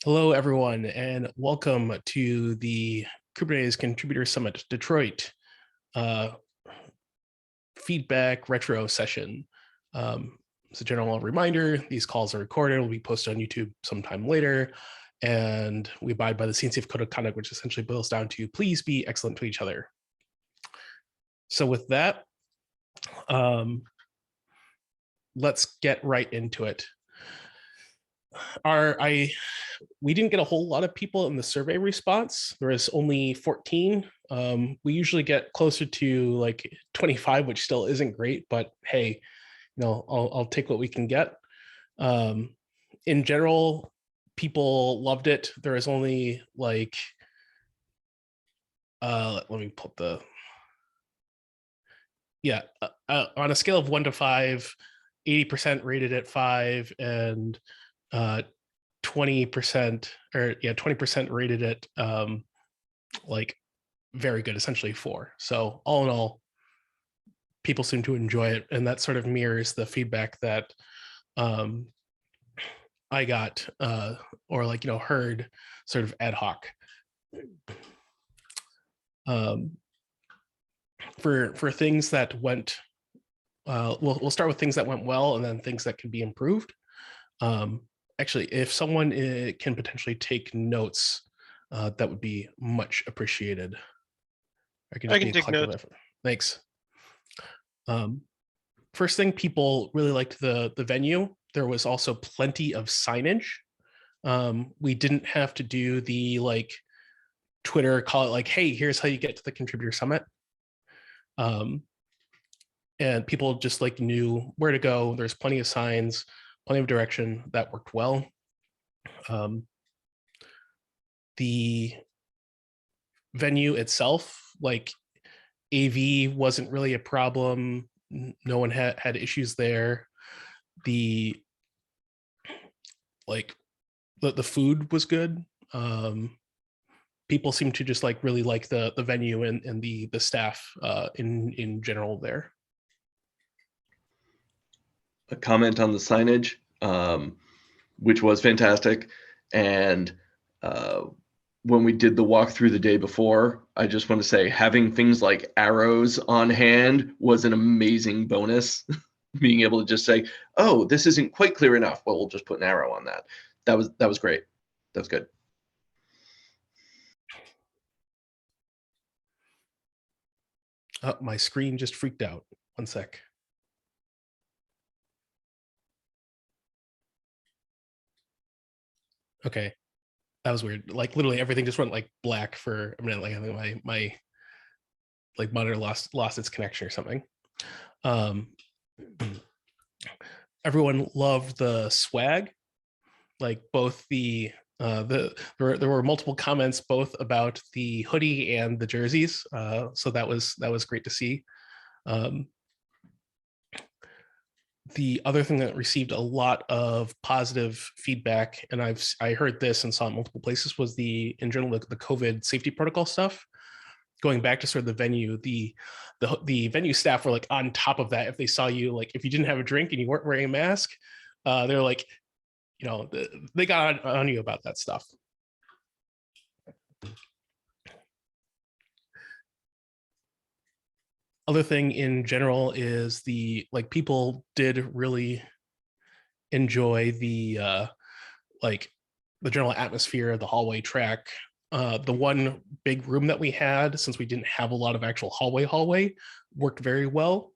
Hello, everyone, and welcome to the Kubernetes Contributor Summit Detroit uh, feedback retro session. As a general reminder, these calls are recorded, will be posted on YouTube sometime later, and we abide by the CNCF Code of Conduct, which essentially boils down to please be excellent to each other. So with that, let's get right into it. We didn't get a whole lot of people in the survey response. There was only 14. We usually get closer to like 25, which still isn't great, but hey, I'll take what we can get. In general, people loved it. There was only like, let me put the, yeah, on a scale of 1 to 5, 80% rated at 5, and 20% or 20% rated it like very good, essentially 4. So all in all, people seem to enjoy it, and that sort of mirrors the feedback that I got or heard sort of ad hoc. For things that went we'll start with things that went well and then things that can be improved. Actually, if someone can potentially take notes, that would be much appreciated. I can take notes. Effort. Thanks. First thing, people really liked the venue. There was also plenty of signage. We didn't have to do the Twitter call it like, hey, here's how you get to the contributor summit. And people just knew where to go. There's plenty of signs, plenty of direction. That worked well. The venue itself, AV wasn't really a problem. No one had issues there. The food was good. People seem to just really like the venue and the staff in general there. A comment on the signage, which was fantastic. And when we did the walkthrough the day before, I just want to say having things like arrows on hand was an amazing bonus. Being able to just say, oh, this isn't quite clear enough. Well, we'll just put an arrow on that. That was great. That was good. My screen just freaked out. One sec. Okay, that was weird. Literally everything just went black for a minute. I think my monitor lost its connection or something. Everyone loved the swag. Both there were multiple comments both about the hoodie and the jerseys. So that was great to see. The other thing that received a lot of positive feedback, and I heard this and saw it multiple places, was in general the COVID safety protocol stuff. Going back to sort of the venue, the venue staff were on top of that. If they saw you, if you didn't have a drink and you weren't wearing a mask, they're they got on you about that stuff. Other thing in general is people did really enjoy the general atmosphere of the hallway track. The one big room that we had, since we didn't have a lot of actual hallway, worked very well.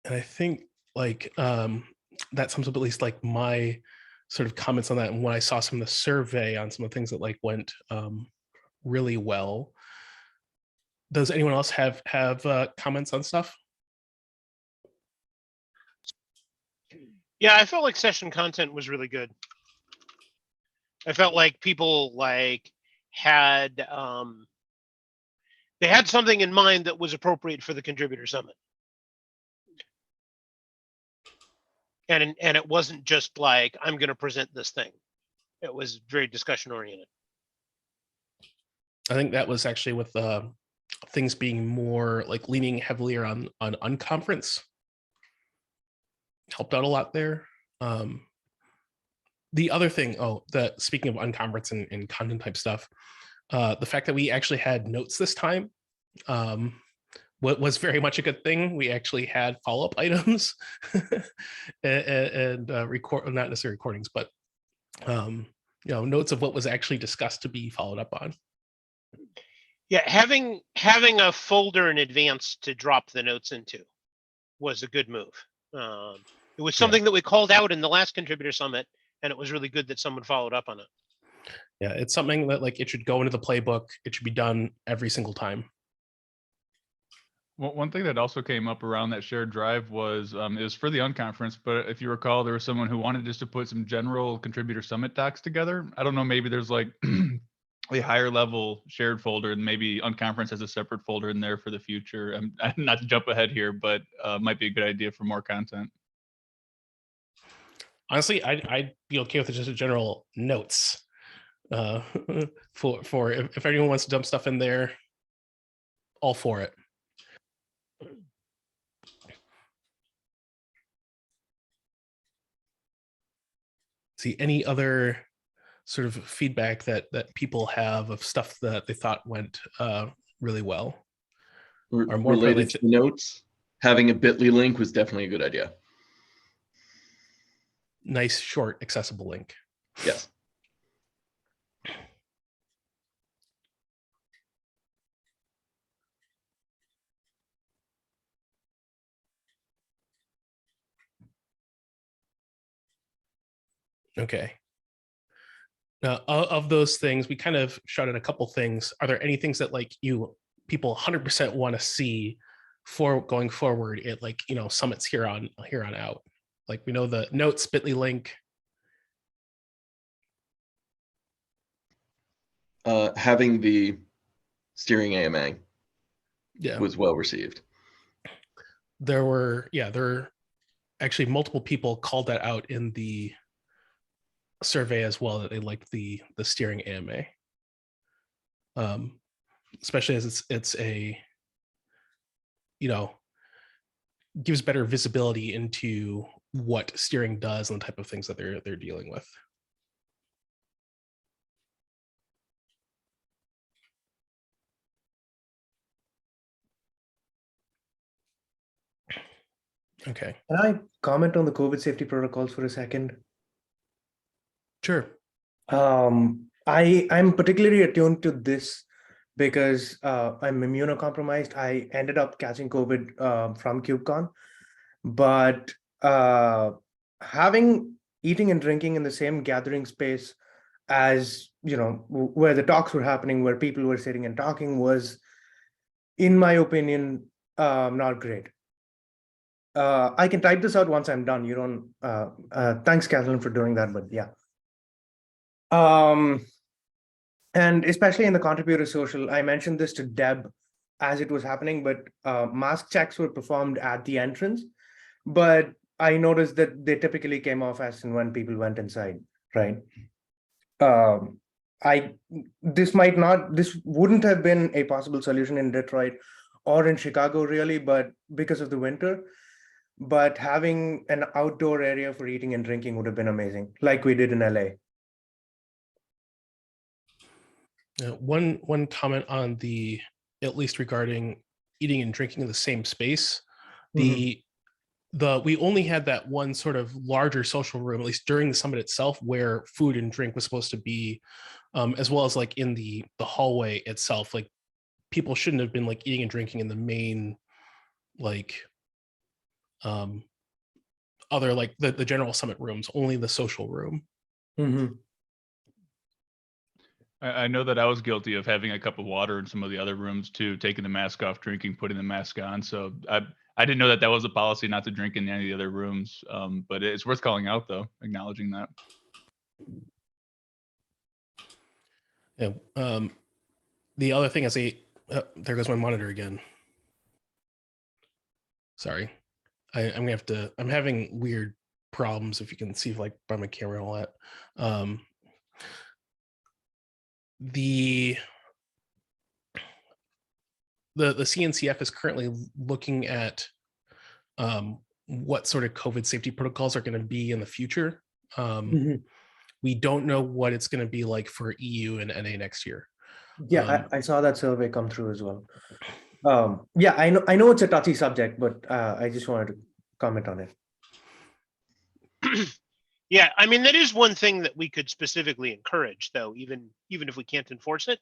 And I think that sums up at least my sort of comments on that, and when I saw some of the survey on some of the things that went really well. Does anyone else have comments on stuff? Yeah, I felt like session content was really good. I felt like people had they had something in mind that was appropriate for the contributor summit. And it wasn't just I'm going to present this thing. It was very discussion oriented. I think that was actually with things being more leaning heavily on unconference. helped out a lot there. The other thing, that speaking of unconference and content type stuff, the fact that we actually had notes this time, what was very much a good thing. We actually had follow-up items and record, not necessarily recordings, but notes of what was actually discussed to be followed up on. Yeah, having a folder in advance to drop the notes into was a good move. It was something that we called out in the last contributor summit, and it was really good that someone followed up on it. Yeah, it's something that like it should go into the playbook. It should be done every single time. Well, one thing that also came up around that shared drive was it was for the unconference, but if you recall, there was someone who wanted just to put some general contributor summit docs together. I don't know, maybe there's like a higher level shared folder, and maybe unconference has a separate folder in there for the future. Not to jump ahead here, but might be a good idea for more content. Honestly, I'd be okay with just a general notes for if anyone wants to dump stuff in there, all for it. See any other sort of feedback that people have of stuff that they thought went really well, or more related to notes? Having a bit.ly link was definitely a good idea. Nice, short, accessible link. Yes. Okay. Now, of those things, we kind of shot at a couple things. Are there any things that like people 100% want to see for going forward at like, summits here on out? Like we know the notes bit.ly link. Having the steering AMA Yeah, was well received. there were actually multiple people called that out in the survey as well, that they liked the steering AMA, especially as it's a gives better visibility into what steering does and the type of things that they're dealing with. Okay. Can I comment on the COVID safety protocols for a second? Sure. I'm particularly attuned to this because I'm immunocompromised. I ended up catching COVID from KubeCon, but eating and drinking in the same gathering space as where the talks were happening, where people were sitting and talking, was, in my opinion, not great. I can type this out once I'm done. You don't. Thanks, Kathleen, for doing that. But yeah. And especially in the contributor social, I mentioned this to Deb as it was happening, but mask checks were performed at the entrance. But I noticed that they typically came off as and when people went inside, right? This wouldn't have been a possible solution in Detroit or in Chicago, really, but because of the winter. But having an outdoor area for eating and drinking would have been amazing, like we did in LA. One comment on the, at least regarding eating and drinking in the same space, we only had that one sort of larger social room, at least during the summit itself, where food and drink was supposed to be, as well as like in the hallway itself. Like people shouldn't have been like eating and drinking in the main, like other like the general summit rooms, only the social room. I know that I was guilty of having a cup of water in some of the other rooms too, taking the mask off, drinking, putting the mask on. So I didn't know that was a policy not to drink in any of the other rooms. But it's worth calling out, though, acknowledging that. Yeah. The other thing is there goes my monitor again. Sorry. I'm having weird problems, if you can see like by my camera and all that. The CNCF is currently looking at what sort of COVID safety protocols are going to be in the future. Mhm. We don't know what it's going to be like for EU and NA next year. Yeah, I saw that survey come through as well. Yeah, I know it's a touchy subject, but I just wanted to comment on it. Yeah, I mean, that is one thing that we could specifically encourage, though, even if we can't enforce it,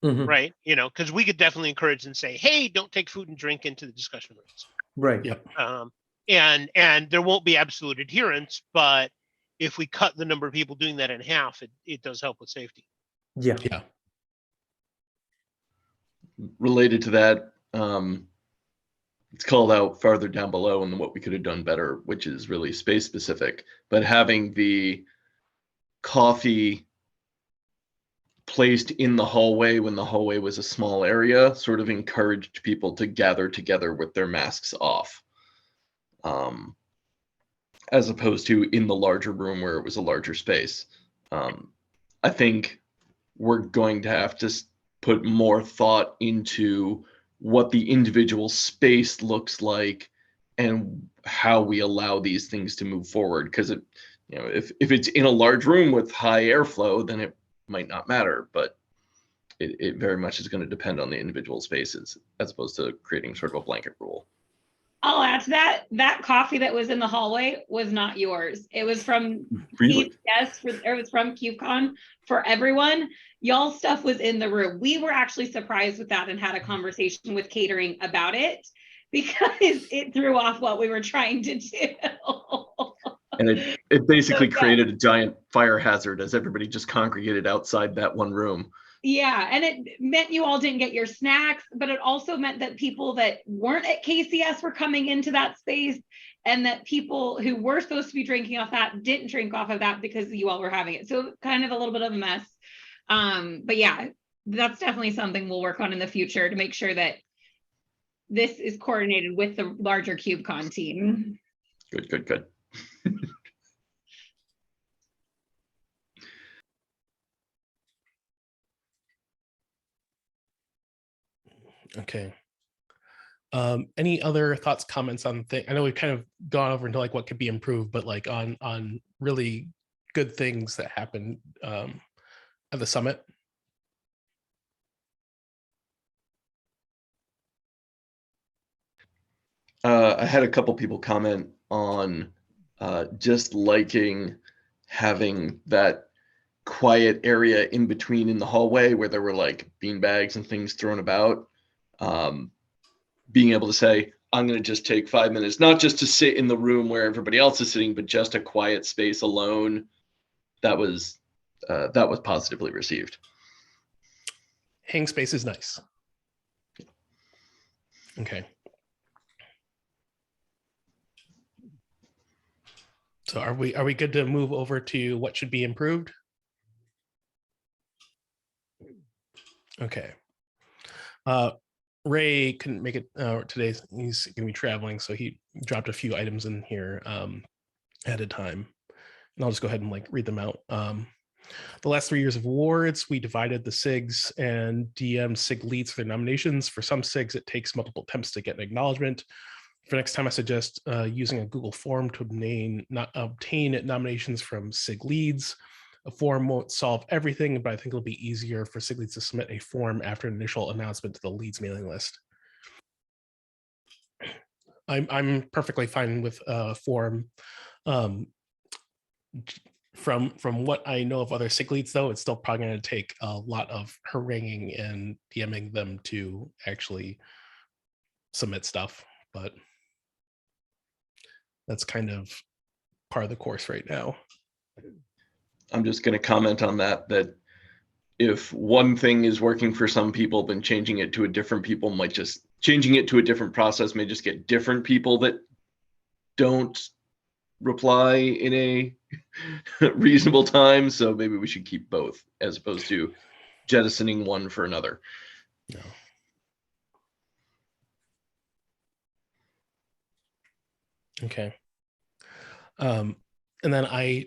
Mhm. right? You know, because we could definitely encourage and say, hey, don't take food and drink into the discussion rooms. Right. Yep. And there won't be absolute adherence, but if we cut the number of people doing that in half, it does help with safety. Yeah. Yeah. Related to that, it's called out farther down below and what we could have done better, which is really space specific. But having the coffee placed in the hallway when the hallway was a small area sort of encouraged people to gather together with their masks off, as opposed to in the larger room where it was a larger space. I think we're going to have to put more thought into what the individual space looks like and how we allow these things to move forward. Because if it's in a large room with high airflow, then it might not matter, but it very much is going to depend on the individual spaces as opposed to creating sort of a blanket rule. I'll add to that. That coffee that was in the hallway was not yours. It was from Really? it was from KubeCon for everyone. Y'all stuff was in the room. We were actually surprised with that and had a conversation with catering about it because it threw off what we were trying to do. And it basically created a giant fire hazard as everybody just congregated outside that one room. Yeah, and it meant you all didn't get your snacks, but it also meant that people that weren't at KCS were coming into that space, and that people who were supposed to be drinking off that didn't drink off of that because you all were having it. So kind of a little bit of a mess. But yeah, that's definitely something we'll work on in the future to make sure that this is coordinated with the larger KubeCon team. Good. Okay. Any other thoughts, comments on thing? I know we've kind of gone over into like what could be improved, but like on really good things that happened at the summit. I had a couple people comment on just liking having that quiet area in between in the hallway where there were like bean bags and things thrown about. Being able to say, I'm going to just take 5 minutes, not just to sit in the room where everybody else is sitting, but just a quiet space alone. That was positively received. Hang space is nice. Okay. So are we good to move over to what should be improved? Okay. Ray couldn't make it today. He's gonna be traveling, so he dropped a few items in here ahead of time. And I'll just go ahead and like read them out. The last 3 years of awards, we divided the SIGs and DM SIG leads for their nominations. For some SIGs, it takes multiple attempts to get an acknowledgement. For next time, I suggest using a Google form to obtain nominations from SIG leads. A form won't solve everything, but I think it'll be easier for SIG leads to submit a form after an initial announcement to the leads mailing list. I'm perfectly fine with a form. From what I know of other SIG leads, though, it's still probably going to take a lot of haranguing and DMing them to actually submit stuff, but that's kind of part of the course right now. I'm just going to comment on that if one thing is working for some people, then changing it to a different process may just get different people that don't reply in a reasonable time. So maybe we should keep both as opposed to jettisoning one for another. No. Okay. And then I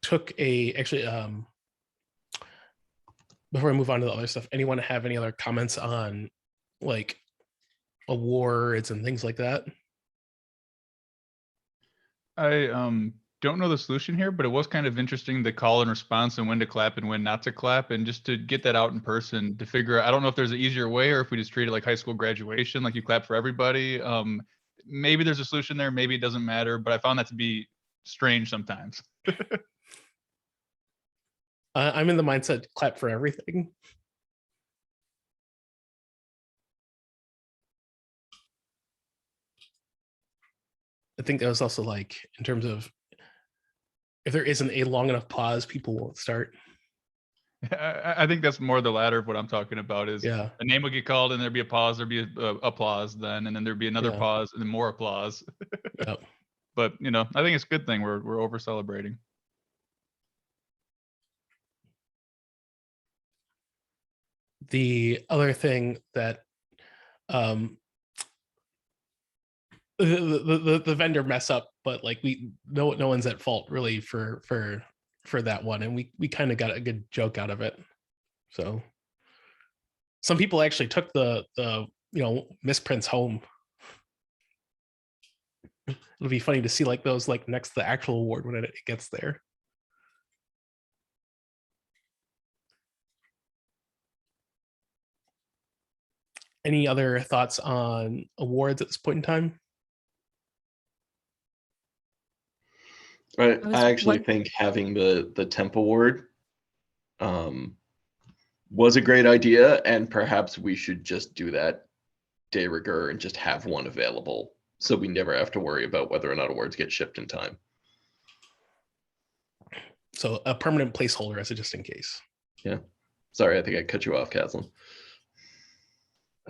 took before I move on to the other stuff, anyone have any other comments on like awards and things like that? I don't know the solution here, but it was kind of interesting the call and response and when to clap and when not to clap, and just to get that out in person to figure out. I don't know if there's an easier way or if we just treat it like high school graduation, like you clap for everybody. Maybe there's a solution there, maybe it doesn't matter, but I found that to be strange sometimes. I'm in the mindset clap for everything. I think that was also like in terms of if there isn't a long enough pause, people won't start. I think that's more the latter of what I'm talking about. Is Yeah. a name would get called and there'd be a pause, there'd be a applause then, and then there'd be another Yeah. pause and then more applause. Yep. But you know, I think it's a good thing we're over celebrating. The other thing that the vendor mess up, but like no one's at fault really for that one, and we kind of got a good joke out of it. So some people actually took the misprints home. It'll be funny to see like those like next to the actual award when it gets there. Any other thoughts on awards at this point in time? Right. I actually What? think having the temp award was a great idea, and perhaps we should just do that de rigueur and just have one available so we never have to worry about whether or not awards get shipped in time. So a permanent placeholder as a just in case. Yeah. Sorry, I think I cut you off, Kathleen.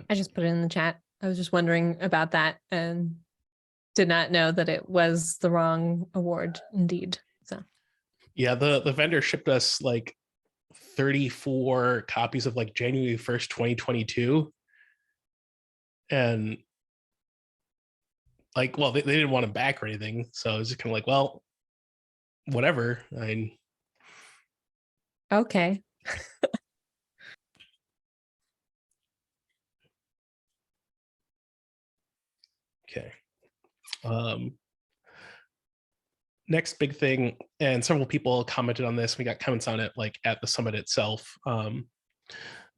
I just put it in the chat. I was just wondering about that and did not know that it was the wrong award indeed. So Yeah, the vendor shipped us like 34 copies of like January 1st, 2022. And like, well, they didn't want them back or anything. So it's just kind of like, well, whatever. okay. Okay. Next big thing, and several people commented on this. We got comments on it like at the summit itself.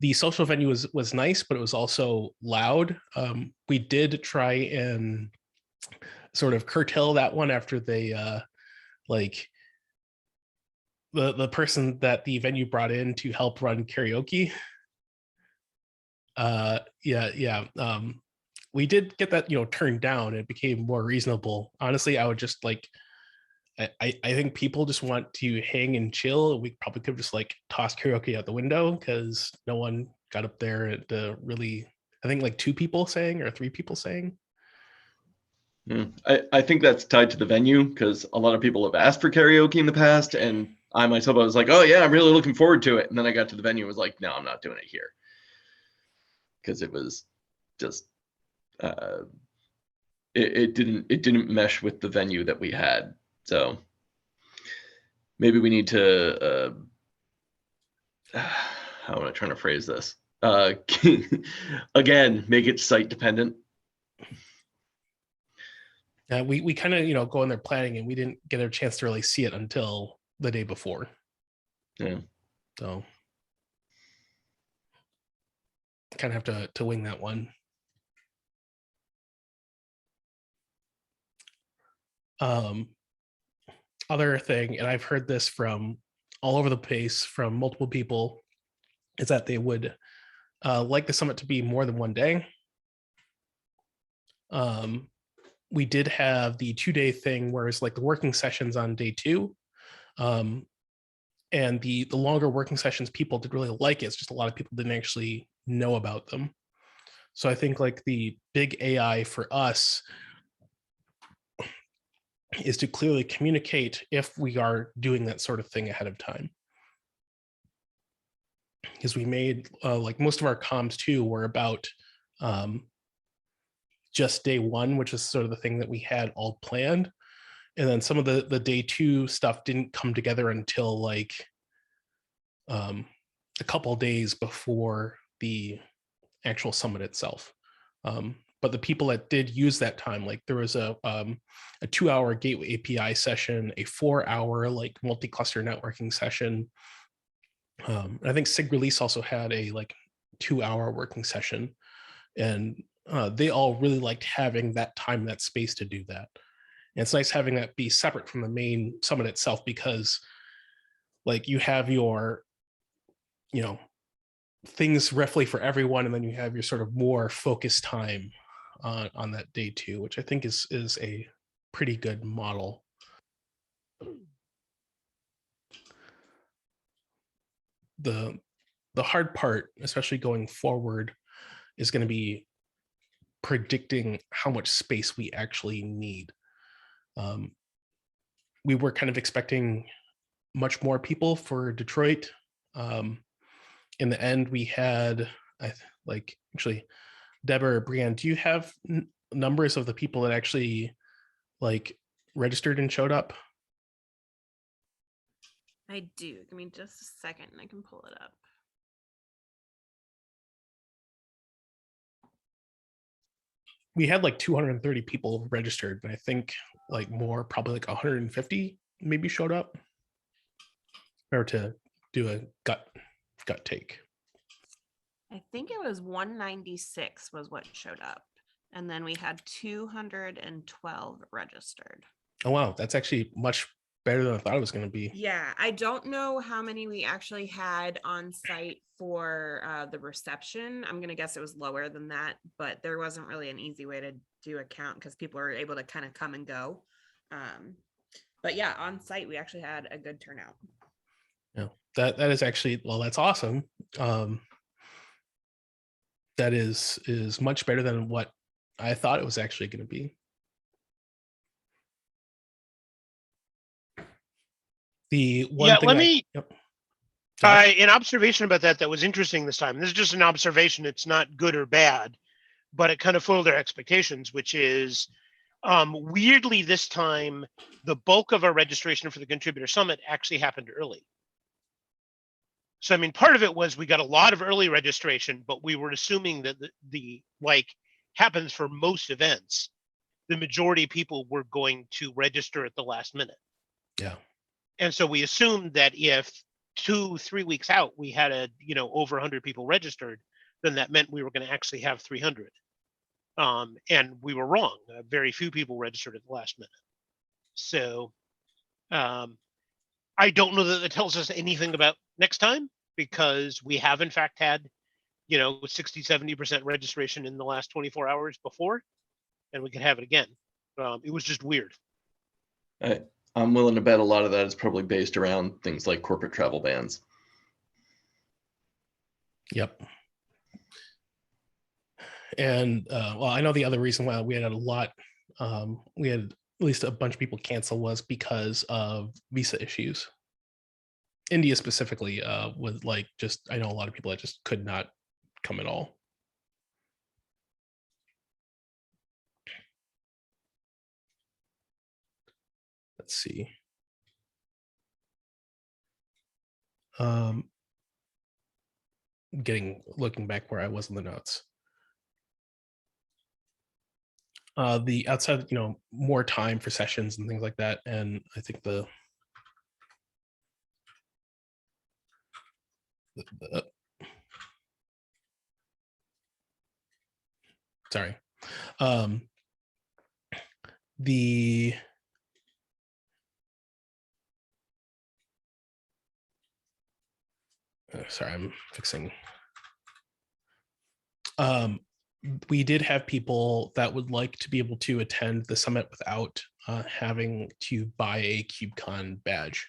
The social venue was nice, but it was also loud. We did try and sort of curtail that one after they like the person that the venue brought in to help run karaoke. We did get that turned down. It became more reasonable. Honestly, I would just like I think people just want to hang and chill. We probably could have just like tossed karaoke out the window because no one got up there to really. I think like 2 people sang or 3 people sang. I think that's tied to the venue because a lot of people have asked for karaoke in the past, and I myself, I was like, oh yeah, I'm really looking forward to it. And then I got to the venue and was like, no, I'm not doing it here. Because it was just, it didn't mesh with the venue that we had. So maybe we need to, how am I trying to phrase this? Again, make it site dependent. We kind of go in there planning, and we didn't get a chance to really see it until the day before. Yeah. So kind of have to wing that one. Other thing, and I've heard this from all over the place from multiple people, is that they would like the summit to be more than one day. We did have the 2-day thing where it's like the working sessions on day 2. And the longer working sessions, people did really like it. It's just a lot of people didn't actually know about them. So I think like the big AI for us is to clearly communicate if we are doing that sort of thing ahead of time. Because we made like most of our comms too were about just day 1, which is sort of the thing that we had all planned. And then some of the day 2 stuff didn't come together until like a couple days before the actual summit itself. but the people that did use that time, like there was a 2-hour gateway API session, a 4-hour like multi-cluster networking session. I think SIG release also had a like 2-hour working session, and they all really liked having that time, that space to do that. And it's nice having that be separate from the main summit itself, because like you have your, you know, things roughly for everyone, and then you have your sort of more focused time on that day too, which I think is a pretty good model. The hard part, especially going forward, is going to be predicting how much space we actually need. We were kind of expecting much more people for Detroit. In the end, we had, actually, Deborah or Brianne, do you have numbers of the people that actually like registered and showed up? I do. Give me just a second and I can pull it up. We had like 230 people registered, and I think like more, probably like 150 maybe showed up. Or to do a gut take. I think it was 196 was what showed up. And then we had 212 registered. Oh, wow. That's actually much better than I thought it was going to be. Yeah, I don't know how many we actually had on site for the reception. I'm going to guess it was lower than that, but there wasn't really an easy way to do a count because people were able to kind of come and go. But yeah, on site, we actually had a good turnout. Yeah, that is actually, well, that's awesome. That is much better than what I thought it was actually going to be. The one Yeah, thing let me. Yep. An observation about that was interesting this time. This is just an observation. It's not good or bad, but it kind of foiled our expectations, which is weirdly this time, the bulk of our registration for the Contributor Summit actually happened early. So, I mean, part of it was we got a lot of early registration, but we were assuming that the like happens for most events. The majority of people were going to register at the last minute. Yeah. And so we assumed that if 2-3 weeks out, we had over 100 people registered, then that meant we were going to actually have 300. And we were wrong. Very few people registered at the last minute. So I don't know that it tells us anything about next time, because we have in fact had, 60-70% registration in the last 24 hours before, and we could have it again. It was just weird. I'm willing to bet a lot of that is probably based around things like corporate travel bans. Yep. And well, I know the other reason why we had a lot, we had at least a bunch of people cancel was because of visa issues. India specifically, with like just, I know a lot of people that just could not come at all. Let's see. Looking back where I was in the notes. The outside, more time for sessions and things like that. And I think sorry. Sorry, I'm fixing. We did have people that would like to be able to attend the summit without having to buy a KubeCon badge.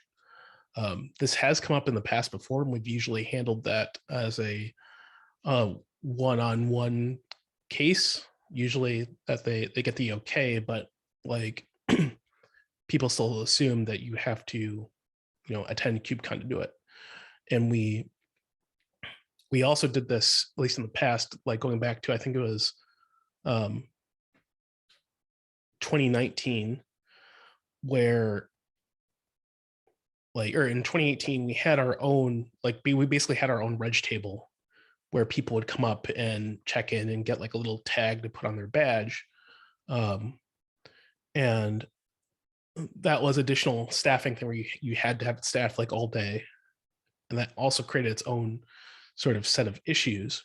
This has come up in the past before, and we've usually handled that as a one-on-one case. Usually that they get the okay, but like people still assume that you have to, attend KubeCon to do it. And we also did this, at least in the past, like going back to, I think it was 2019, where or in 2018, we had our own, we basically had our own reg table where people would come up and check in and get like a little tag to put on their badge. And that was additional staffing thing where you had to have it staffed like all day. And that also created its own sort of set of issues.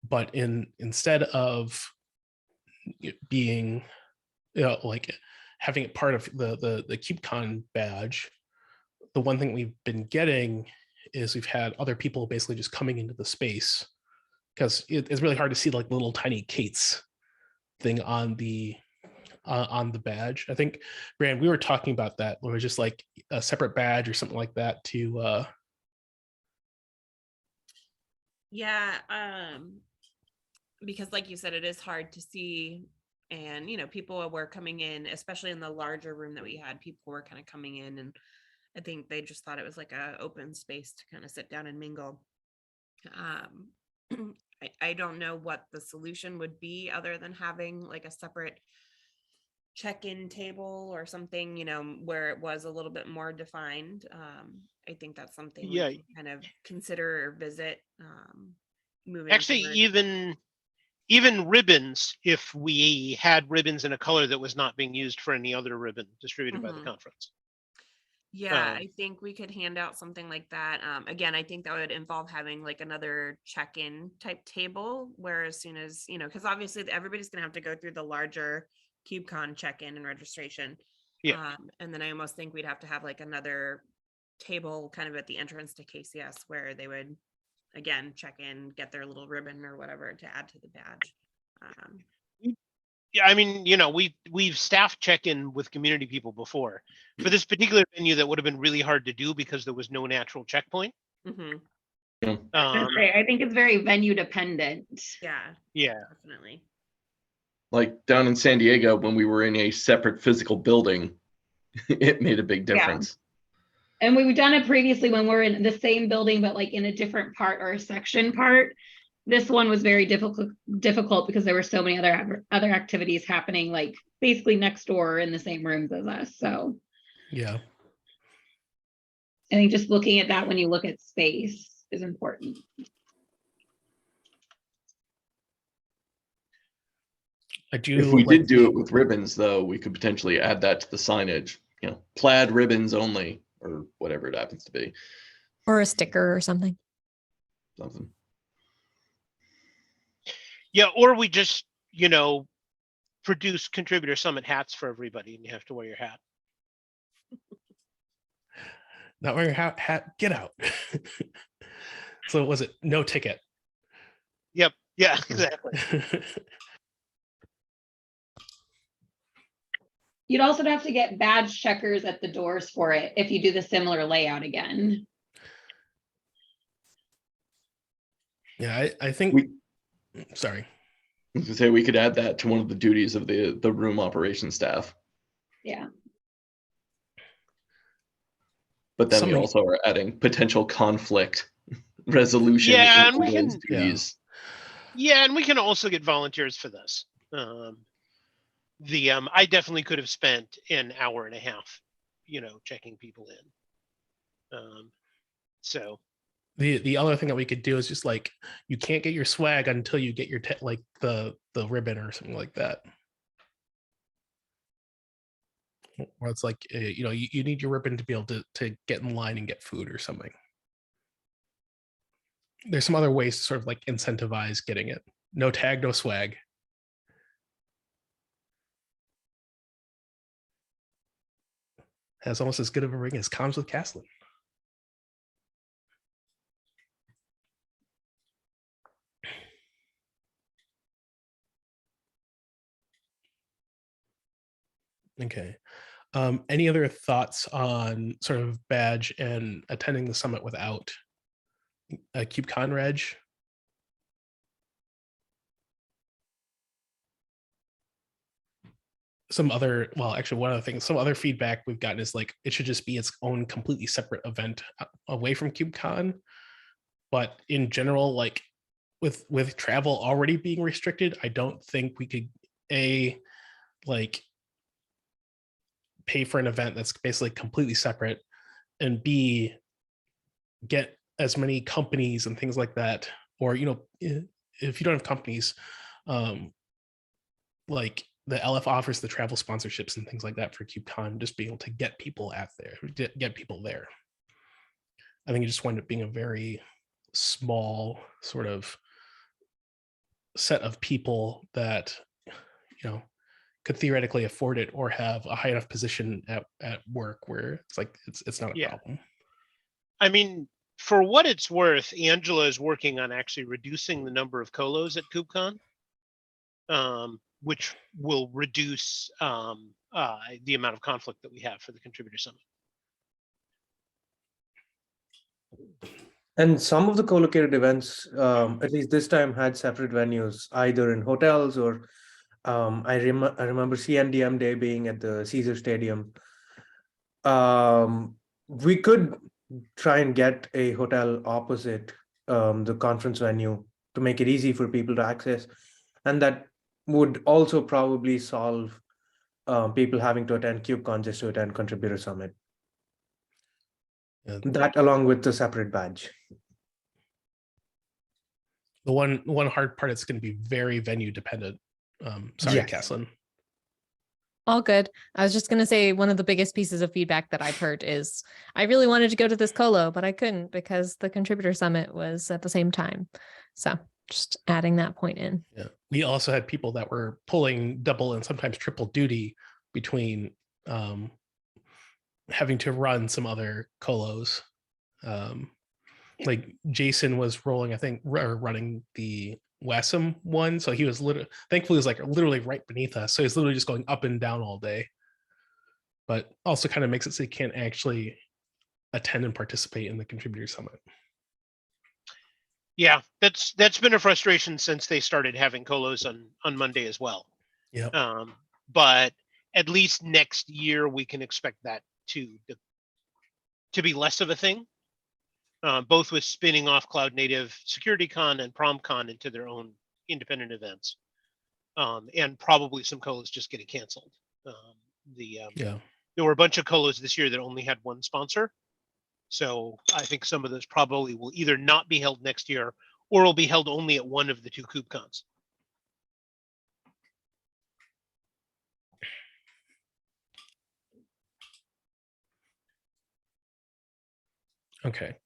But instead of it being, like having it part of the KubeCon badge, the one thing we've been getting is we've had other people basically just coming into the space, because it's really hard to see like little tiny Kate's thing on the badge. I think, Brand, we were talking about that, where it was just like a separate badge or something like that to Yeah, because like you said, it is hard to see. And, people were coming in, especially in the larger room that we had, people were kind of coming in, and I think they just thought it was like a open space to kind of sit down and mingle. I don't know what the solution would be other than having like a separate check-in table or something, where it was a little bit more defined. I think that's something we can kind of consider or visit moving Actually, forward. even ribbons, if we had ribbons in a color that was not being used for any other ribbon distributed by the conference. Yeah, I think we could hand out something like that. Again, I think that would involve having like another check-in type table, where as soon as, because obviously everybody's going to have to go through the larger KubeCon check-in and registration. Yeah. And then I almost think we'd have to have like another table kind of at the entrance to KCS, where they would, again, check in, get their little ribbon or whatever to add to the badge. Yeah, I mean, we've staff check-in with community people before. For this particular venue, that would have been really hard to do because there was no natural checkpoint. I think it's very venue dependent. Yeah, definitely. Like down in San Diego, when we were in a separate physical building, it made a big difference. And we've done it previously when we're in the same building, but like in a different part or a section part. This one was very difficult because there were so many other activities happening, like basically next door in the same rooms as us. So yeah. I think just looking at that when you look at space is important. If we did do it with ribbons, though, we could potentially add that to the signage, plaid ribbons only, or whatever it happens to be. Or a sticker or something. Yeah, or we just, produce contributor summit hats for everybody, and you have to wear your hat. Not wearing your hat, get out. So was it no ticket? Yep. Yeah, exactly. You'd also have to get badge checkers at the doors for it if you do the similar layout again. Yeah, I think sorry. I was gonna say we could add that to one of the duties of the room operation staff. Yeah. But then we also are adding potential conflict resolution into those duties. Yeah, and we can also get volunteers for this. I definitely could have spent an hour and a half, checking people in. So the other thing that we could do is just like, you can't get your swag until you get your like the ribbon or something like that. Or it's like, you need your ribbon to be able to get in line and get food or something. There's some other ways to sort of like incentivize getting it. No tag, no swag. Has almost as good of a ring as Comms with Castlin. Okay. Any other thoughts on sort of badge and attending the summit without a KubeCon reg? Some other feedback we've gotten is like, it should just be its own completely separate event away from KubeCon. But in general, like with travel already being restricted, I don't think we could pay for an event that's basically completely separate, and B, get as many companies and things like that, or if you don't have companies, like the LF offers the travel sponsorships and things like that for KubeCon, just being able to get people get people there. I think it just wound up being a very small sort of set of people that could theoretically afford it or have a high enough position at work where it's like it's not a problem. I mean, for what it's worth, Angela is working on actually reducing the number of colos at KubeCon, which will reduce the amount of conflict that we have for the Contributor Summit. And some of the co-located events, at least this time, had separate venues, either in hotels or I remember CNDM Day being at the Caesar Stadium. We could try and get a hotel opposite the conference venue to make it easy for people to access, and that would also probably solve people having to attend KubeCon just to attend Contributor Summit. Yeah. That along with the separate badge. The one hard part, it's going to be very venue dependent. Sorry, Yes. Caslin. All good. I was just going to say one of the biggest pieces of feedback that I've heard is I really wanted to go to this colo, but I couldn't because the Contributor Summit was at the same time. So just adding that point in. Yeah. We also had people that were pulling double and sometimes triple duty between having to run some other colos. Like Jason was rolling, I think, running the WASM one. So he was thankfully he was like literally right beneath us. So he's literally just going up and down all day. But also kind of makes it so you can't actually attend and participate in the Contributor Summit. Yeah, that's been a frustration since they started having colos on Monday as well. Yeah. But at least next year we can expect that to be less of a thing. Both with spinning off Cloud Native SecurityCon and PromCon into their own independent events, and probably some colos just getting canceled. There were a bunch of colos this year that only had one sponsor, so I think some of those probably will either not be held next year or will be held only at one of the two KubeCons. Okay.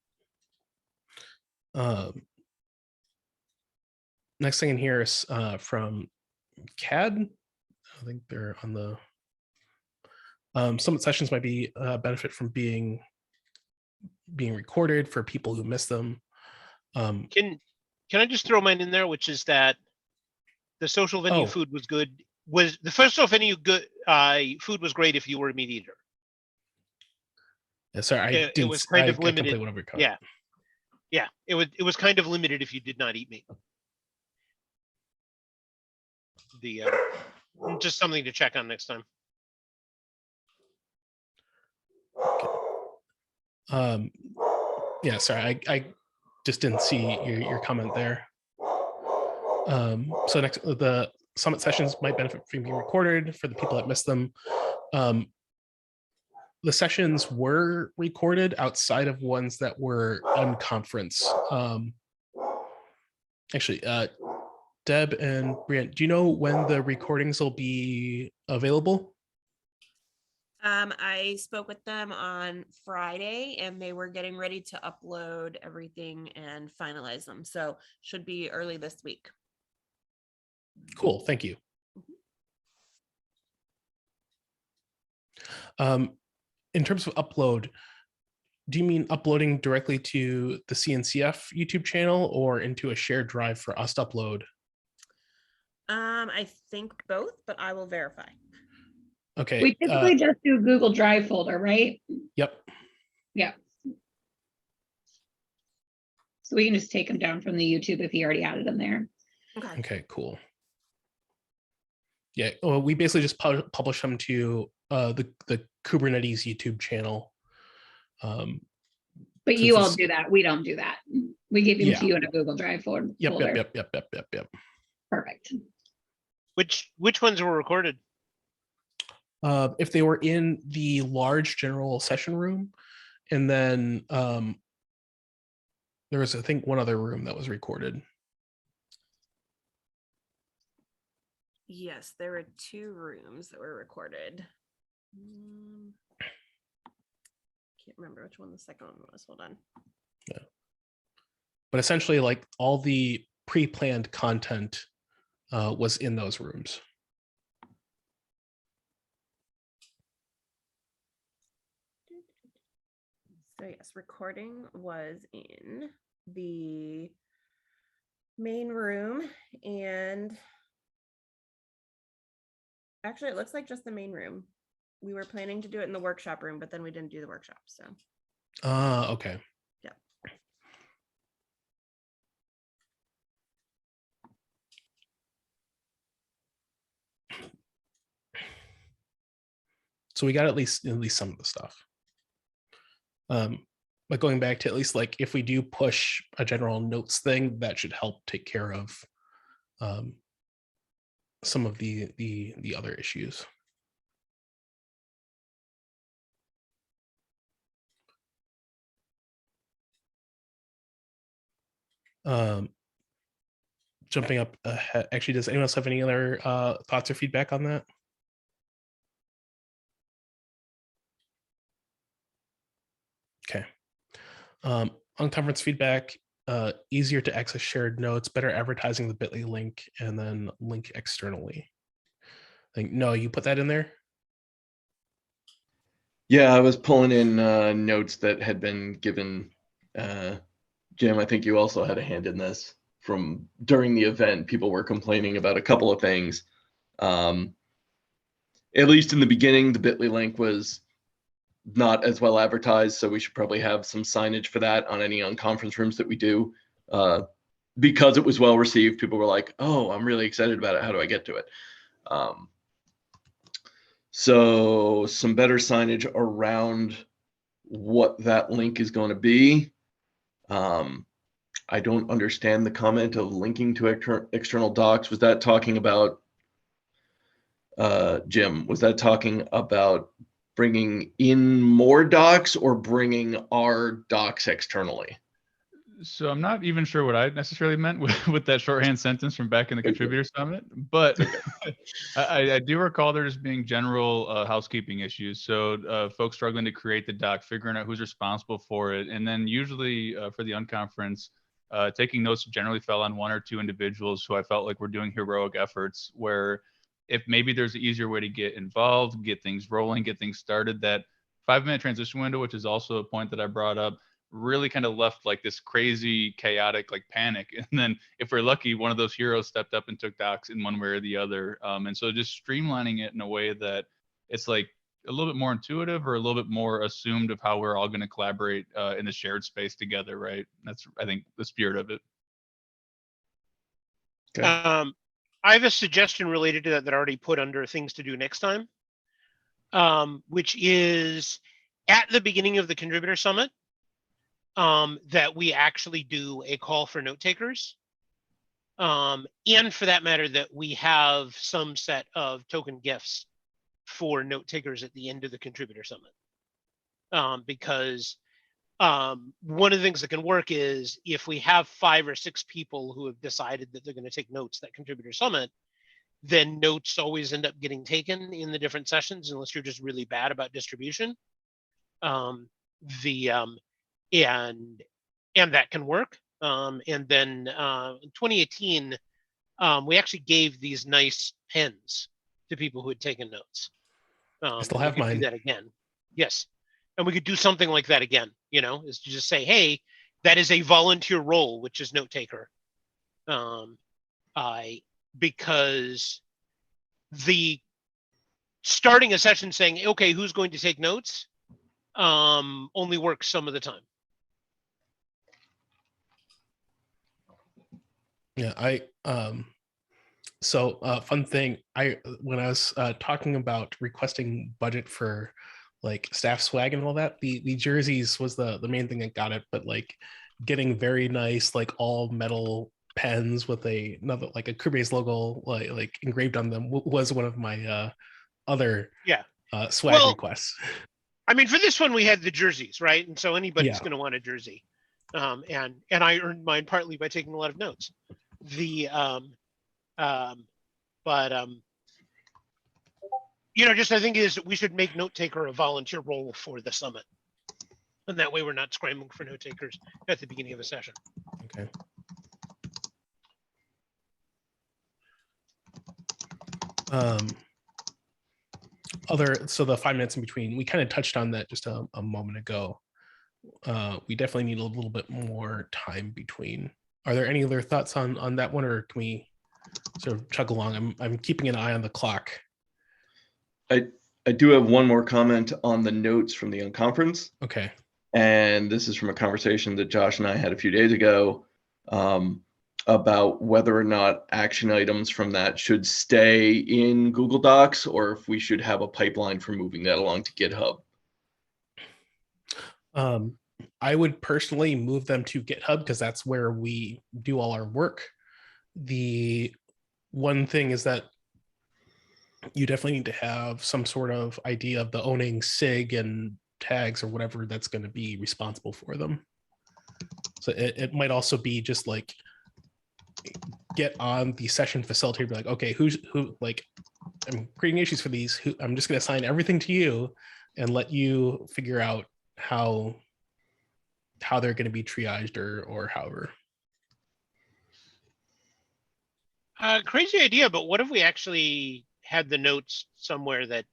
Next thing in here is from CAD. I think they're on the summit sessions might be benefit from being recorded for people who miss them. Can I just throw mine in there, which is that the social venue food was good. Was the first social venue good? Food was great if you were a meat eater. Yeah, sorry, it was kind of limited. Yeah. Yeah, it was kind of limited if you did not eat meat. Just something to check on next time. Okay. Yeah, sorry, I just didn't see your comment there. So next, the summit sessions might benefit from being recorded for the people that missed them. The sessions were recorded outside of ones that were unconference. Actually, Deb and Brian, do you know when the recordings will be available? I spoke with them on Friday and they were getting ready to upload everything and finalize them. So should be early this week. Cool, thank you. In terms of upload, do you mean uploading directly to the CNCF YouTube channel or into a shared drive for us to upload? I think both, but I will verify. Okay. We typically just do Google Drive folder, right? Yep. Yeah. So we can just take them down from the YouTube if he already added them there. Okay, cool. Yeah, well, we basically just publish them to the Kubernetes YouTube channel. But you all do that. We don't do that. We give them to you in a Google Drive folder. Yep. Perfect. Which ones were recorded? If they were in the large general session room, and then There was, I think, one other room that was recorded. Yes, there were 2 rooms that were recorded. Can't remember which one the second one was. Hold on. Yeah. But essentially, like, all the pre-planned content was in those rooms. So yes, recording was in the main room, and actually it looks like just the main room. We were planning to do it in the workshop room, but then we didn't do the workshop. So Okay. yeah. So we got at least some of the stuff. But going back to, at least, like, if we do push a general notes thing, that should help take care of some of the other issues. Jumping up ahead, actually, does anyone else have any other thoughts or feedback on that? Okay. On conference feedback, easier to access shared notes, better advertising the bit.ly link, and then link externally. I think, no, you put that in there? Yeah, I was pulling in notes that had been given. Jim, I think you also had a hand in this. From during the event, people were complaining about a couple of things. At least in the beginning, the bit.ly link was not as well advertised, so we should probably have some signage for that on any unconference rooms that we do. Because it was well received, people were like, oh, I'm really excited about it. How do I get to it? So some better signage around what that link is going to be. I don't understand the comment of linking to external docs. Was that talking about, Jim, was that talking about bringing in more docs or bringing our docs externally? So I'm not even sure what I necessarily meant with that shorthand sentence from back in the contributor summit, but I do recall there just being general housekeeping issues. So folks struggling to create the doc, figuring out who's responsible for it, and then usually for the unconference, taking notes generally fell on 1 or 2 individuals who I felt like were doing heroic efforts, where if maybe there's an easier way to get involved, get things rolling, get things started, that 5-minute transition window, which is also a point that I brought up, really kind of left like this crazy chaotic like panic. And then if we're lucky, one of those heroes stepped up and took docs in one way or the other. And so just streamlining it in a way that it's like a little bit more intuitive or a little bit more assumed of how we're all going to collaborate in the shared space together, right? That's, I think, the spirit of it. Okay. I have a suggestion related to that I already put under things to do next time, which is at the beginning of the contributor summit, that we actually do a call for note takers. And for that matter, that we have some set of token gifts for note takers at the end of the contributor summit. Because one of the things that can work is if we have 5 or 6 people who have decided that they're going to take notes that contributor summit, then notes always end up getting taken in the different sessions unless you're just really bad about distribution. And that can work. And then in 2018, we actually gave these nice pens to people who had taken notes. I still have mine. Do that again. Yes. And we could do something like that again, is to just say, hey, that is a volunteer role, which is note taker. Because the starting a session saying, okay, who's going to take notes, only works some of the time. Yeah, so fun thing, when I was talking about requesting budget for like staff swag and all that, the jerseys was the main thing that got it, but like getting very nice like all metal pens with another like a Kubernetes logo like engraved on them was one of my other swag requests. I mean, for this one we had the jerseys, right? And so anybody's going to want a jersey. and I earned mine partly by taking a lot of notes. Just I think is we should make note taker a volunteer role for the summit, and that way we're not scrambling for note takers at the beginning of a session. Okay. So the 5 minutes in between, we kind of touched on that just a moment ago. We definitely need a little bit more time between. Are there any other thoughts on that one, or can we sort of chug along? I'm keeping an eye on the clock. I do have one more comment on the notes from the unconference. Okay. And this is from a conversation that Josh and I had a few days ago about whether or not action items from that should stay in Google Docs or if we should have a pipeline for moving that along to GitHub. I would personally move them to GitHub because that's where we do all our work. The one thing is that you definitely need to have some sort of idea of the owning SIG and tags or whatever that's going to be responsible for them. So it might also be just like get on the session facilitator, be like, okay, who like I'm creating issues for these. I'm just going to assign everything to you and let you figure out how they're going to be triaged or however. Crazy idea, but what if we actually had the notes somewhere that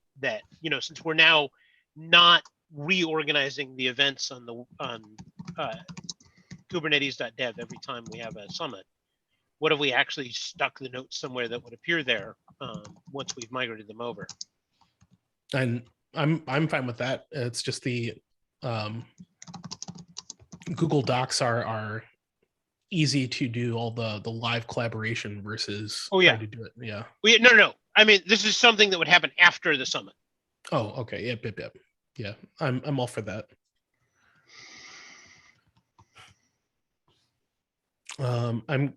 since we're now not reorganizing the events on Kubernetes.dev every time we have a summit, what if we actually stuck the notes somewhere that would appear there once we've migrated them over? And I'm fine with that. It's just the Google Docs are easy to do all the live collaboration versus trying to do it. Yeah. No. I mean, this is something that would happen after the summit. Oh, okay. Yep. Yeah, I'm all for that. I'm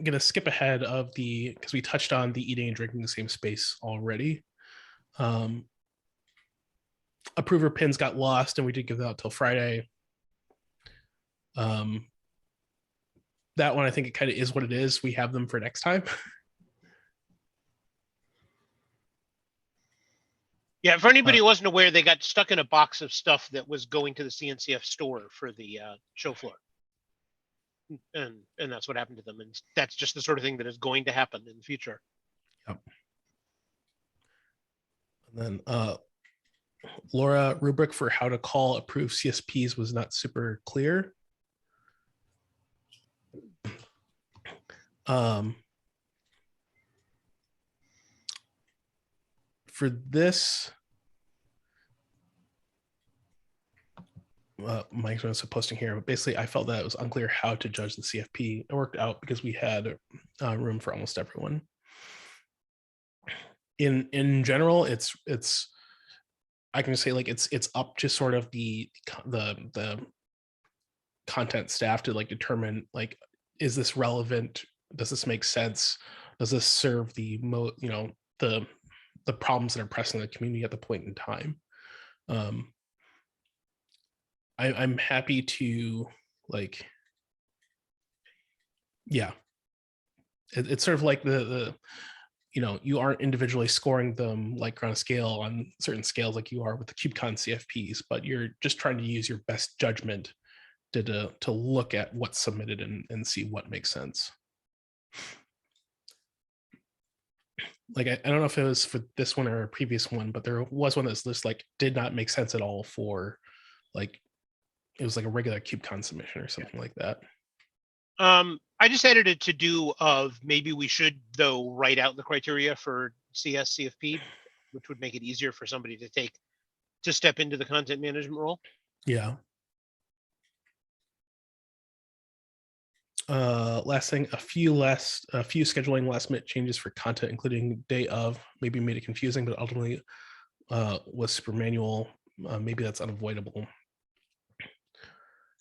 gonna skip ahead of because we touched on the eating and drinking in the same space already. Approver pins got lost, and we did give that out till Friday. That one, I think it kind of is what it is. We have them for next time. Yeah, for anybody who wasn't aware, they got stuck in a box of stuff that was going to the CNCF store for the show floor. And that's what happened to them. And that's just the sort of thing that is going to happen in the future. Yep. And then Laura, rubric for how to call approved CSPs was not super clear. For this, Mike's was posting here, but basically I felt that it was unclear how to judge the CFP. It worked out because we had room for almost everyone. In general, it's I can say like it's up to sort of the content staff to like determine like, is this relevant? Does this make sense? Does this serve the the problems that are pressing the community at the point in time? I'm happy to like, yeah. It's sort of like the you aren't individually scoring them like on a scale on certain scales like you are with the KubeCon CFPs, but you're just trying to use your best judgment to look at what's submitted and see what makes sense. Like I don't know if it was for this one or a previous one, but there was one that's just like did not make sense at all for like, it was like a regular KubeCon submission or something like that. I just added a to-do of maybe we should though write out the criteria for CS CFP, which would make it easier for somebody to step into the content management role. Yeah. Last thing, a few scheduling last minute changes for content, including day of, maybe made it confusing, but ultimately was super manual. Maybe that's unavoidable.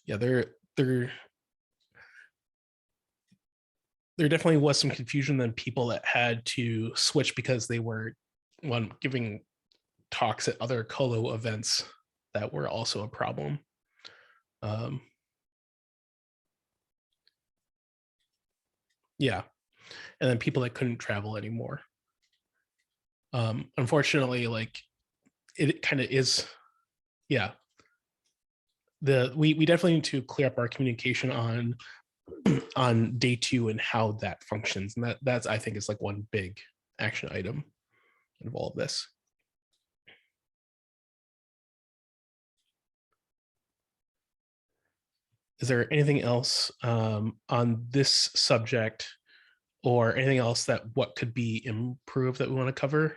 Yeah, there definitely was some confusion than people that had to switch because they were giving talks at other colo events that were also a problem. Yeah. And then people that couldn't travel anymore. Unfortunately, like it kind of is, yeah. We definitely need to clear up our communication on day 2 and how that functions. And that's I think is like one big action item of all of this. Is there anything else on this subject or anything else that what could be improved that we want to cover?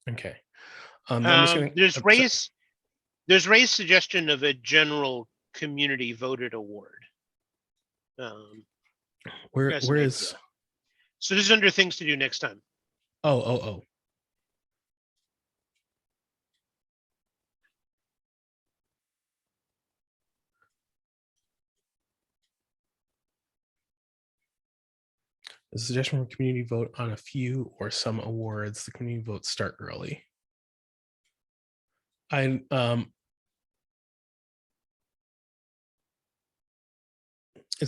Okay. I'm just gonna, there's Ray's suggestion of a general community voted award. where as an is, idea. So this is under things to do next time. oh. A suggestion for community vote on a few or some awards. The community votes start early. Is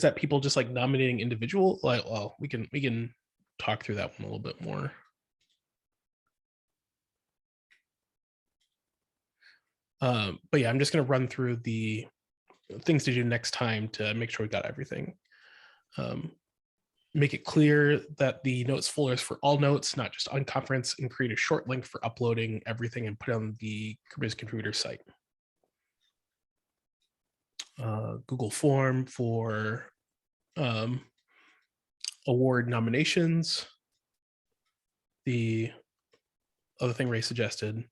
that people just like nominating individual? Like, well, we can talk through that one a little bit more. But yeah, I'm just going to run through the things to do next time to make sure we got everything. Make it clear that the notes folder is for all notes, not just on conference, and create a short link for uploading everything and put it on the Kubernetes contributor site. Google form for award nominations. The other thing Ray suggested,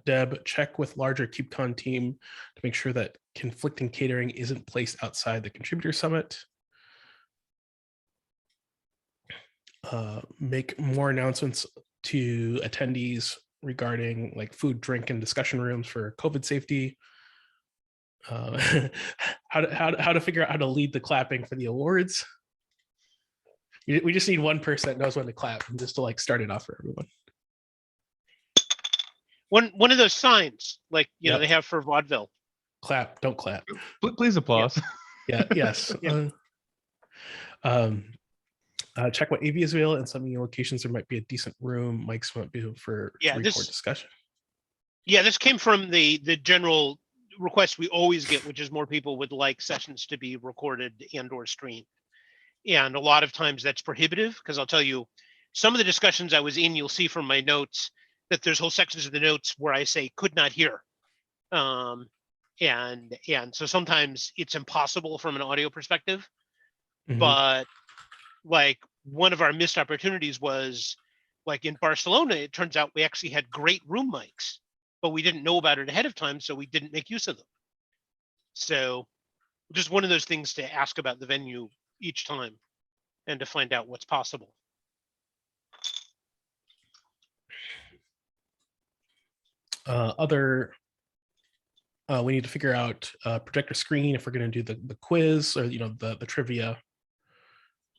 Deb, check with larger KubeCon team to make sure that conflicting catering isn't placed outside the contributor summit. Make more announcements to attendees regarding like food, drink, and discussion rooms for COVID safety. How to figure out how to lead the clapping for the awards. We just need one person that knows when to clap and just to like start it off for everyone. One of those signs, like you know, they have for vaudeville. Clap, don't clap. Please applause. Yeah. Yes. Yeah. Check what AV is available. In some locations, there might be a decent room. Mics might be for record discussion. Yeah, this came from the general request we always get, which is more people would like sessions to be recorded and/or streamed. And a lot of times that's prohibitive because I'll tell you, some of the discussions I was in, you'll see from my notes that there's whole sections of the notes where I say could not hear. And so sometimes it's impossible from an audio perspective. Mm-hmm. But like one of our missed opportunities was like in Barcelona, it turns out we actually had great room mics, but we didn't know about it ahead of time, so we didn't make use of them. So just one of those things to ask about the venue each time and to find out what's possible. We need to figure out projector screen if we're going to do the quiz or the trivia.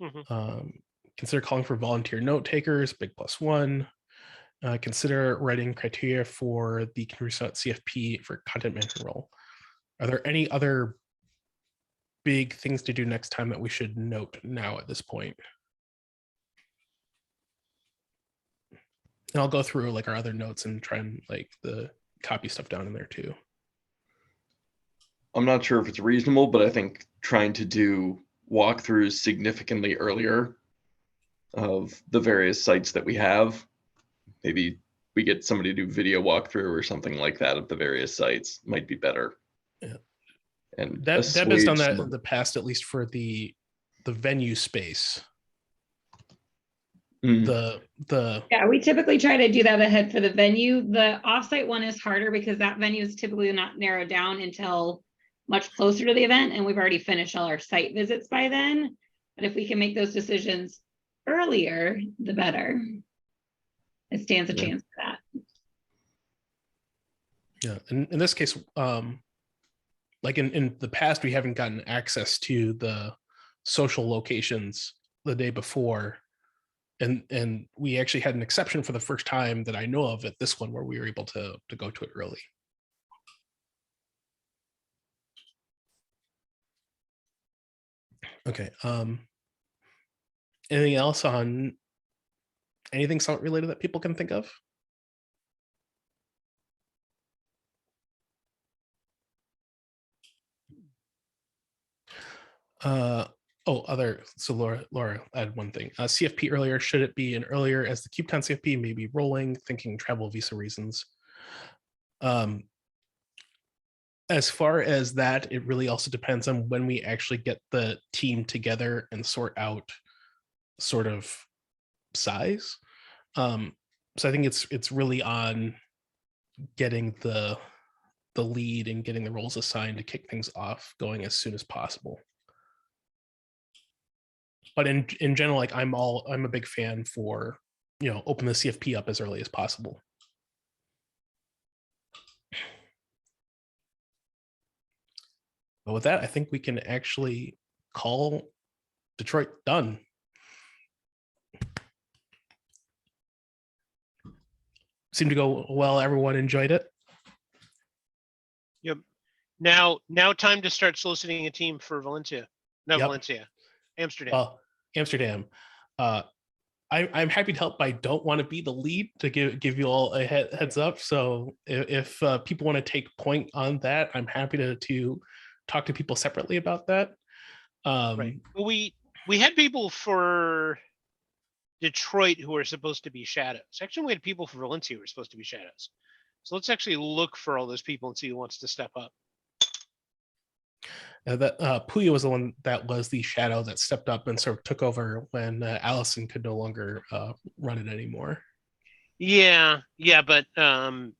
Mm-hmm. Consider calling for volunteer note takers, big +1. Consider writing criteria for the CFP for content management role. Are there any other big things to do next time that we should note now at this point? And I'll go through like our other notes and try and like the copy stuff down in there too. I'm not sure if it's reasonable, but I think trying to do walkthroughs significantly earlier of the various sites that we have, maybe we get somebody to do video walkthrough or something like that of the various sites might be better. Yeah. And Deb has done that in the past, at least for the venue space. Yeah, we typically try to do that ahead for the venue. The offsite one is harder because that venue is typically not narrowed down until much closer to the event, and we've already finished all our site visits by then. But if we can make those decisions earlier, the better. It stands a chance for that. Yeah, in this case, like in the past, we haven't gotten access to the social locations the day before. And we actually had an exception for the first time that I know of at this one where we were able to go to it early. Okay. Anything else on anything summit related that people can think of? So Laura, I had one thing. CFP earlier, should it be an earlier as the KubeCon CFP, maybe rolling, thinking travel visa reasons. As far as that, it really also depends on when we actually get the team together and sort out sort of size. So I think it's really on getting the lead and getting the roles assigned to kick things off going as soon as possible. But in general, like I'm a big fan for, open the CFP up as early as possible. But with that, I think we can actually call Detroit done. Seemed to go well. Everyone enjoyed it. Yep. Now time to start soliciting a team for Valencia. No, Yep. Valencia. Amsterdam. Well, Amsterdam. I'm happy to help, but I don't want to be the lead to give you all a heads up. So if people want to take point on that, I'm happy to talk to people separately about that. Right. Well, we had people for Detroit who are supposed to be shadows. Actually, we had people for Valencia who are supposed to be shadows. So let's actually look for all those people and see who wants to step up. That Puya was the one that was the shadow that stepped up and sort of took over when Allison could no longer run it anymore. Yeah, but it's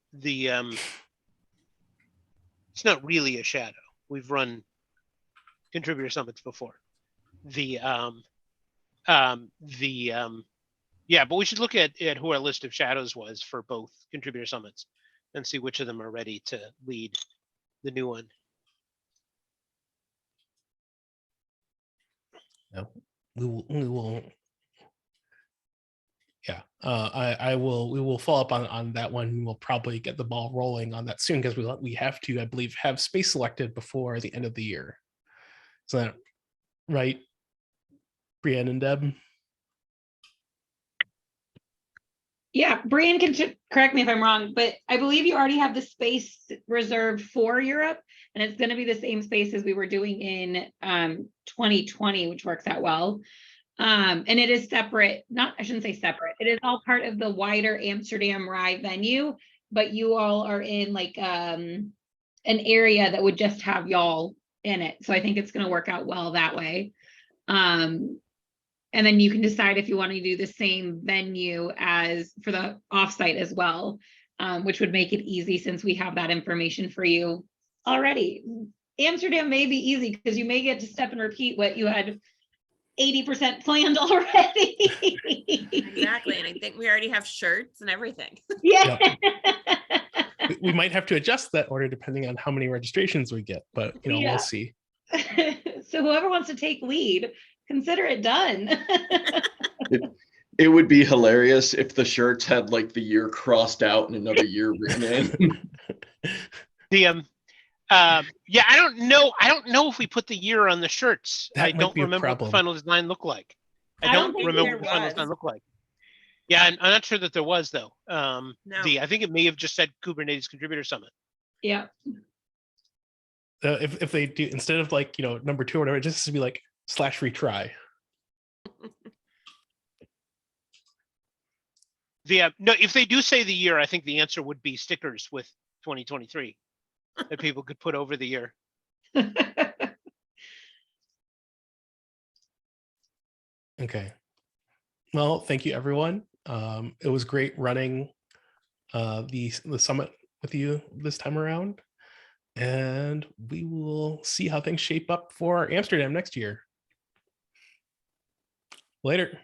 not really a shadow. We've run contributor summits before. Yeah, but we should look at who our list of shadows was for both contributor summits and see which of them are ready to lead the new one. No, we will. Yeah, we will follow up on that one. We'll probably get the ball rolling on that soon because we have to, I believe, have space selected before the end of the year. Is that right, Brienne and Deb? Yeah, Brian can correct me if I'm wrong, but I believe you already have the space reserved for Europe, and it's going to be the same space as we were doing in 2020, which works out well. And it is separate, I shouldn't say separate. It is all part of the wider Amsterdam Rye venue, but you all are in like an area that would just have y'all in it. So I think it's going to work out well that way. And then you can decide if you want to do the same venue as for the offsite as well, which would make it easy since we have that information for you already. Amsterdam may be easy because you may get to step and repeat what you had 80% planned already. Exactly. And I think we already have shirts and everything. Yeah. Yep. We might have to adjust that order depending on how many registrations we get, but we'll see. So whoever wants to take lead, consider it done. It would be hilarious if the shirts had like the year crossed out and another year written in. Yeah, I don't know if we put the year on the shirts. That I might don't be a remember what the problem. final design looked like. I don't think remember there what the final was. design looked like. Yeah, I'm not sure that there was though. No. I think it may have just said Kubernetes Contributor Summit. Yeah. If they do, instead of like number 2 or whatever, it just has to be like /retry. No, if they do say the year, I think the answer would be stickers with 2023 that people could put over the year. Okay. Well, thank you, everyone. It was great running the summit with you this time around, and we will see how things shape up for Amsterdam next year. Later.